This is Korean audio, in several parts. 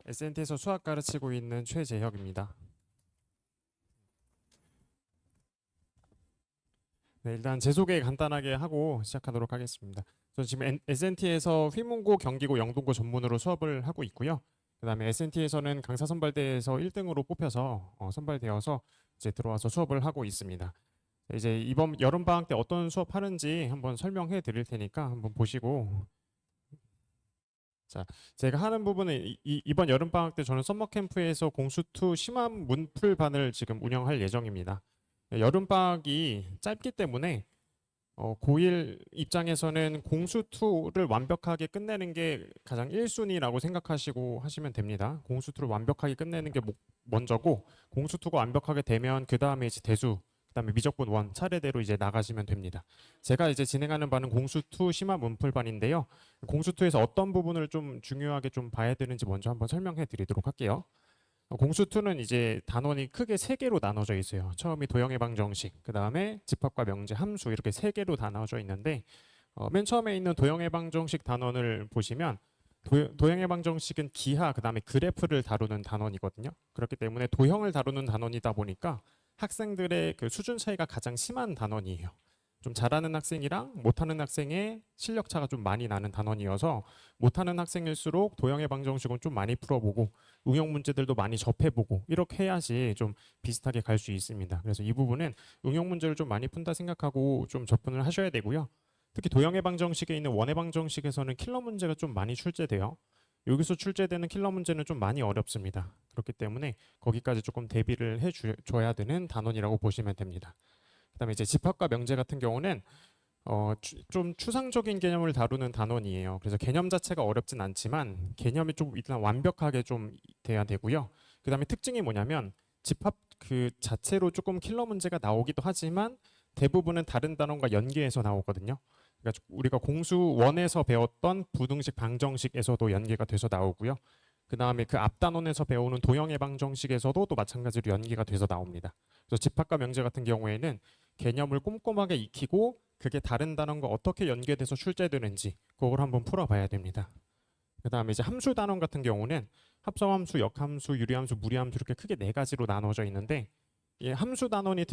SNT에서 수학 가르치고 있는 최재혁입니다. 네, 일단 제 소개 간단하게 하고 시작하도록 하겠습니다. 저 지금 SNT에서 휘문고, 경기고, 영동고 전문으로 수업을 하고 있고요. 그다음에 SNT에서는 강사 선발대에서 1등으로 뽑혀서 선발되어서 이제 들어와서 수업을 하고 있습니다. 이제 이번 여름 방학 때 어떤 수업 하는지 한번 설명해 드릴 테니까 한번 보시고. 자, 제가 하는 부분은 이번 여름 방학 때 저는 썸머 캠프에서 공수2 심화 문풀반을 지금 운영할 예정입니다. 여름 방학이 짧기 때문에 고1 입장에서는 공수2를 완벽하게 끝내는 게 가장 1순위라고 생각하시고 하시면 됩니다. 공수2를 완벽하게 끝내는 게 먼저고, 공수2가 완벽하게 되면 그 다음에 이제 대수, 그다음에 미적분 1 차례대로 이제 나가시면 됩니다. 제가 이제 진행하는 바는 공수2 심화 문풀반인데요. 공수2에서 어떤 부분을 좀 중요하게 좀 봐야 되는지 먼저 한번 설명해 드리도록 할게요. 공수2는 이제 단원이 크게 3개로 나눠져 있어요. 처음이 도형해방 정식, 그 다음에 집합과 명제, 함수 이렇게 3개로 다 나눠져 있는데, 맨 처음에 있는 도형해방 정식 단원을 보시면 도형해방 정식은 기하, 그 다음에 그래프를 다루는 단원이거든요. 그렇기 때문에 도형을 다루는 단원이다 보니까 학생들의 그 수준 차이가 가장 심한 단원이에요. 좀 잘하는 학생이랑 못하는 학생의 실력 차가 좀 많이 나는 단원이어서, 못하는 학생일수록 도형해방 정식은 좀 많이 풀어보고 응용 문제들도 많이 접해보고 이렇게 해야지 좀 비슷하게 갈 수 있습니다. 그래서 이 부분은 응용 문제를 좀 많이 푼다 생각하고 좀 접근을 하셔야 되고요. 특히 도형해방 정식에 있는 원해방 정식에서는 킬러 문제가 좀 많이 출제돼요. 여기서 출제되는 킬러 문제는 좀 많이 어렵습니다. 그렇기 때문에 거기까지 조금 대비를 해줘야 되는 단원이라고 보시면 됩니다. 그다음에 이제 집합과 명제 같은 경우는 좀 추상적인 개념을 다루는 단원이에요. 그래서 개념 자체가 어렵진 않지만 개념이 좀 일단 완벽하게 좀 돼야 되고요. 그다음에 특징이 뭐냐면 집합 그 자체로 조금 킬러 문제가 나오기도 하지만 대부분은 다른 단원과 연계해서 나오거든요. 그러니까 우리가 공수 1에서 배웠던 부등식 방정식에서도 연계가 돼서 나오고요. 그 다음에 그 앞 단원에서 배우는 도형의 방정식에서도 또 마찬가지로 연계가 돼서 나옵니다. 그래서 집합과 명제 같은 경우에는 개념을 꼼꼼하게 익히고 그게 다른 단원과 어떻게 연계돼서 출제되는지 그걸 한번 풀어봐야 됩니다. 그 다음에 이제 함수 단원 같은 경우는 합성함수, 역함수, 유리함수, 무리함수 이렇게 크게 4가지로 나눠져 있는데, 이 함수 단원이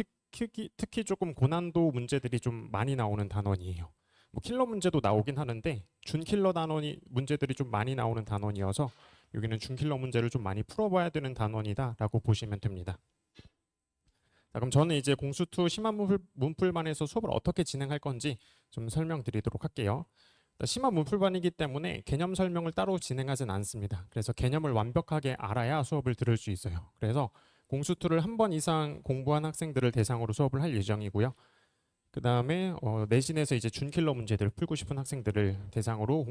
특히 조금 고난도 문제들이 좀 많이 나오는 단원이에요. 뭐 킬러 문제도 나오긴 하는데 준킬러 단원이 문제들이 좀 많이 나오는 단원이어서 여기는 준킬러 문제를 좀 많이 풀어봐야 되는 단원이다라고 보시면 됩니다. 자, 그럼 저는 이제 공수2 심화 문풀반에서 수업을 어떻게 진행할 건지 좀 설명드리도록 할게요. 심화 문풀반이기 때문에 개념 설명을 따로 진행하진 않습니다. 그래서 개념을 완벽하게 알아야 수업을 들을 수 있어요. 그래서 공수2를 한 번 이상 공부한 학생들을 대상으로 수업을 할 예정이고요. 그 다음에 내신에서 이제 준킬러 문제들을 풀고 싶은 학생들을 대상으로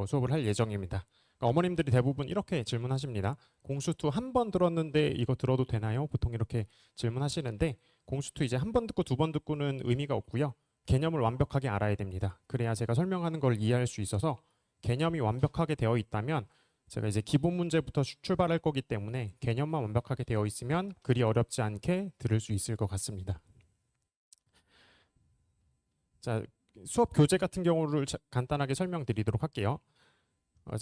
수업을 할 예정입니다. 그러니까 어머님들이 대부분 이렇게 질문하십니다. 공수2 한 번 들었는데 이거 들어도 되나요? 보통 이렇게 질문하시는데, 공수2 이제 한 번 듣고 2번 듣고는 의미가 없고요. 개념을 완벽하게 알아야 됩니다. 그래야 제가 설명하는 걸 이해할 수 있어서, 개념이 완벽하게 되어 있다면 제가 이제 기본 문제부터 출발할 거기 때문에 개념만 완벽하게 되어 있으면 그리 어렵지 않게 들을 수 있을 것 같습니다. 자, 수업 교재 같은 경우를 간단하게 설명드리도록 할게요.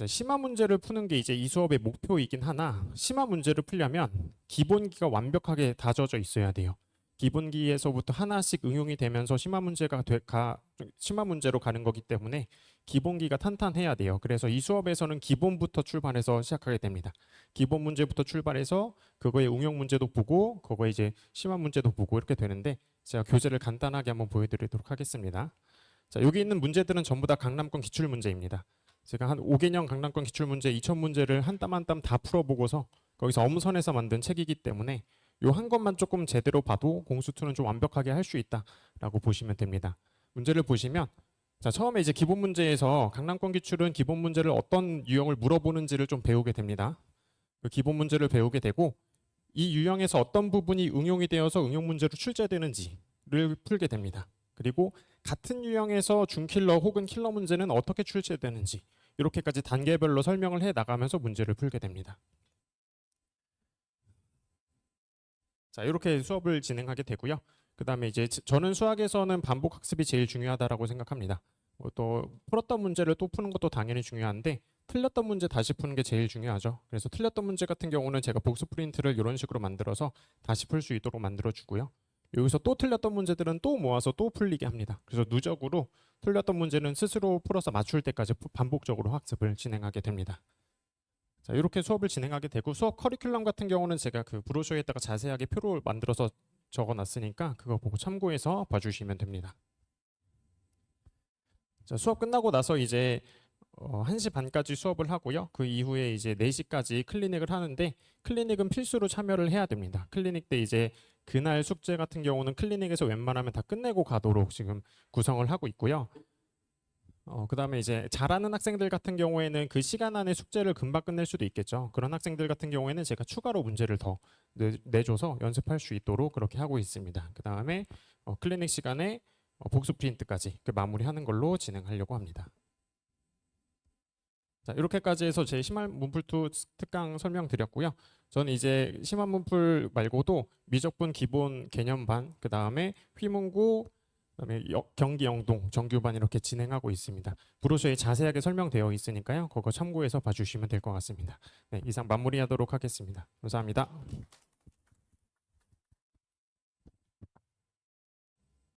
심화 문제를 푸는 게 이제 이 수업의 목표이긴 하나, 심화 문제를 풀려면 기본기가 완벽하게 다져져 있어야 돼요. 기본기에서부터 하나씩 응용이 되면서 심화 문제로 가는 거기 때문에 기본기가 탄탄해야 돼요. 그래서 이 수업에서는 기본부터 출발해서 시작하게 됩니다. 기본 문제부터 출발해서 그거의 응용 문제도 보고 그거의 이제 심화 문제도 보고 이렇게 되는데, 제가 교재를 간단하게 한번 보여드리도록 하겠습니다. 자, 여기 있는 문제들은 전부 다 강남권 기출 문제입니다. 제가 한 5개년 강남권 기출문제 2000문제를 한 땀 한 땀 다 풀어보고서 거기서 엄선해서 만든 책이기 때문에 요 한 것만 조금 제대로 봐도 공수2는 좀 완벽하게 할 수 있다라고 보시면 됩니다. 문제를 보시면, 자, 처음에 이제 기본 문제에서 강남권 기출은 기본 문제를 어떤 유형을 물어보는지를 좀 배우게 됩니다. 그 기본 문제를 배우게 되고, 이 유형에서 어떤 부분이 응용이 되어서 응용 문제로 출제되는지를 풀게 됩니다. 그리고 같은 유형에서 준킬러 혹은 킬러 문제는 어떻게 출제되는지 이렇게까지 단계별로 설명을 해 나가면서 문제를 풀게 됩니다. 자, 이렇게 수업을 진행하게 되고요. 그 다음에 이제 저는 수학에서는 반복 학습이 제일 중요하다라고 생각합니다. 또 풀었던 문제를 또 푸는 것도 당연히 중요한데, 틀렸던 문제 다시 푸는 게 제일 중요하죠. 그래서 틀렸던 문제 같은 경우는 제가 복수 프린트를 이런 식으로 만들어서 다시 풀 수 있도록 만들어 주고요. 여기서 또 틀렸던 문제들은 또 모아서 또 풀리게 합니다. 그래서 누적으로 틀렸던 문제는 스스로 풀어서 맞출 때까지 반복적으로 학습을 진행하게 됩니다. 자, 이렇게 수업을 진행하게 되고 수업 커리큘럼 같은 경우는 제가 그 브로셔에다가 자세하게 표를 만들어서 적어놨으니까 그거 보고 참고해서 봐주시면 됩니다. 자, 수업 끝나고 나서 이제 1시 반까지 수업을 하고요. 그 이후에 이제 4시까지 클리닉을 하는데 클리닉은 필수로 참여를 해야 됩니다. 클리닉 때 이제 그날 숙제 같은 경우는 클리닉에서 웬만하면 다 끝내고 가도록 지금 구성을 하고 있고요. 그다음에 이제 잘하는 학생들 같은 경우에는 그 시간 안에 숙제를 금방 끝낼 수도 있겠죠. 그런 학생들 같은 경우에는 제가 추가로 문제를 더 내줘서 연습할 수 있도록 그렇게 하고 있습니다. 그다음에 클리닉 시간에 복수 프린트까지 마무리하는 걸로 진행하려고 합니다. 자, 이렇게까지 해서 제 심화 문풀2 특강 설명드렸고요. 저는 이제 심화 문풀 말고도 미적분 기본 개념반, 그 다음에 휘문고, 그다음에 경기 영동 정규반 이렇게 진행하고 있습니다. 브로셔에 자세하게 설명되어 있으니까요. 그거 참고해서 봐주시면 될 것 같습니다. 네, 이상 마무리하도록 하겠습니다. 감사합니다.